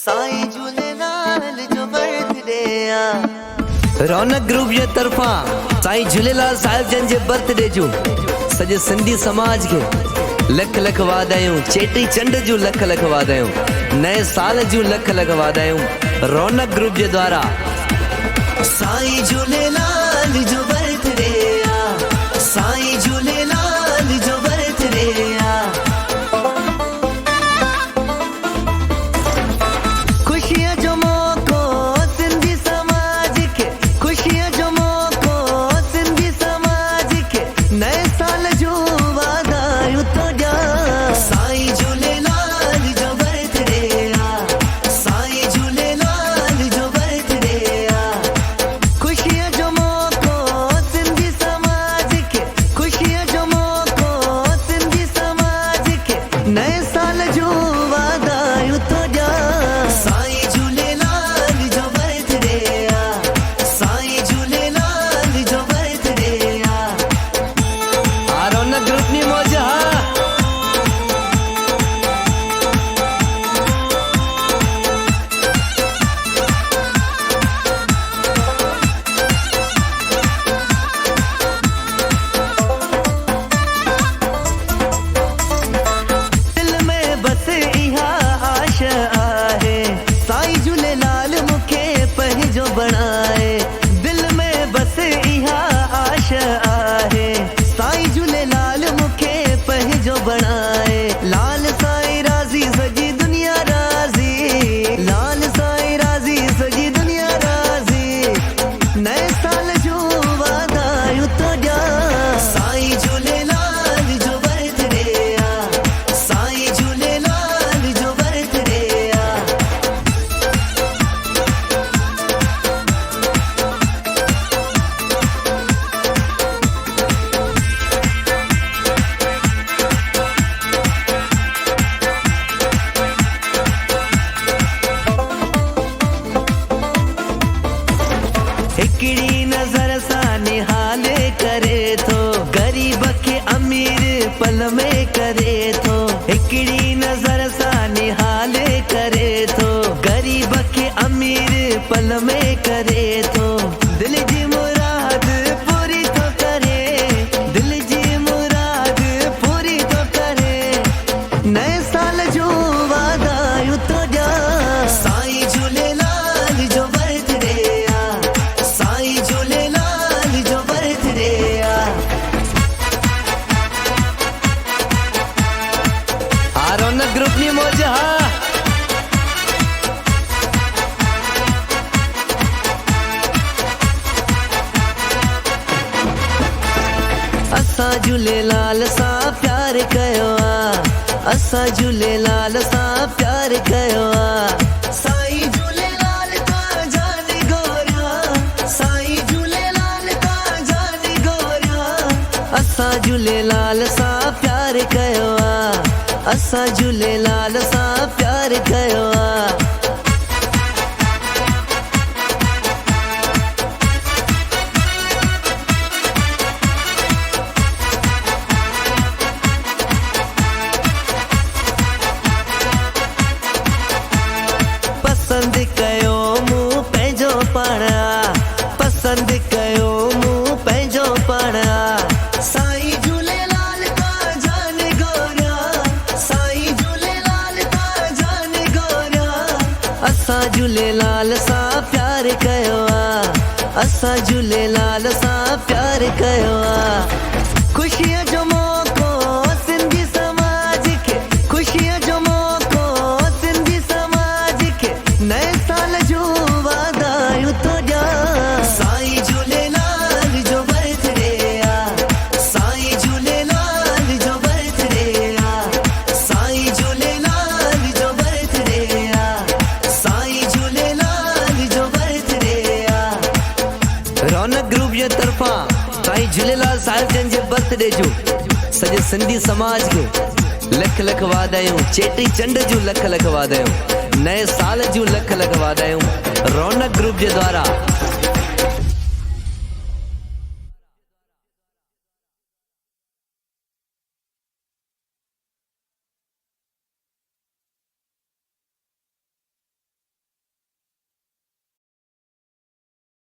साईं झूलेलाल जो बर्थडे आ। रौनक ग्रुप जे तरफा साईं झूलेलाल साहिब जन जे बर्थडे जो सजे सिंधी समाज के लख लख वाधायूं। चेटी चंड जो लख लख वाधायूं। नए साल जो लख लख वाधायूं। रौनक ग्रुप जे द्वारा साईं झूलेलाल जो बर्थडे आ। साईं झूलेलाल जो बर्थडे आ। खुशियां जो मौको सिंधी समाज के, खुशियां जो मौको सिंधी समाज के, नए साल जो वाधायूं तो जा। साईं झूलेलाल जो बर्थडे आ। साईं झूलेलाल जो बर्थडे आ। खुशियां जो मौको सिंधी समाज के, खुशियां जो मौको सिंधी समाज के, नए साल जो वाधायूं तो जा। साईं झूलेलाल जो बर्थडे आ। साईं झूलेलाल जो बर्थडे आ। रौनक ग्रुप नी मौज हा। दिल में बस इहा आश आहे, साईं झूलेलाल मुखे पंहिंजो बणाए। दिल में बस इहा आश आहे, साईं झूलेलाल मुखे पंहिंजो बणाए। लाल साईं राज़ी सॼी दुनिया राज़ी। लाल साईं राज़ी सॼी दुनिया राज़ी। नए साल जो वाधायूं तो ॾिया। साईं झूलेलाल जो बर्थडे आ। साईं झूलेलाल जो बर्थडे आ। हिकिड़ी नज़र सां निहाल करे थो, ग़रीब खे अमीर पल में करे थो। हिकिड़ी नज़र सां निहाल करे थो, ग़रीब खे अमीर पल में करे थो। दिल जी मुराद पूरी थो करे। दिल जी मुराद पूरी थो करे। नए साल जो वाधायूं तो ॾिया। साईं झूलेलाल जो बर्थडे आ। साईं झूलेलाल जो बर्थडे आ। रौनक ग्रुप नी मौज हा। असां झूलेलाल सां प्यार कयो आ। असां झूलेलाल सां प्यार कयो आ। साईं झूलेलाल का जान गोरा। साईं झूलेलाल का जान गोरा। असां झूलेलाल सां प्यार कयो आ। असां झूलेलाल सां प्यार कयो आ। पसंद कयो मूं पंहिंजो पाण आ। पसंद कयो मूं पंहिंजो पाण आ। साईं झूलेलाल का जान गोरा। साईं झूलेलाल का जान गोरा। असां झूलेलाल सां प्यार कयो आ। असां झूलेलाल सां प्यार कयो आ। खुशियां जो मौको सिंधी समाज के, खुशियां जो मौको सिंधी समाज के, नए साल जो वाधायूं तो ॾिया। साईं झूलेलाल जो बर्थडे आ। साईं झूलेलाल जो बर्थडे आ। साईं झूलेलाल जो बर्थडे आ। साईं झूलेलाल जो बर्थडे आ। रौनक ग्रुप जे तरफा साईं झूलेलाल साहिब जन जे बर्थडे जो सजे सिंधी समाज के लख लख वाधायूं। चेटी चंड जो लख लख वाधायूं। नए साल जो लख लख वाधायूं। रौनक ग्रुप जे द्वारा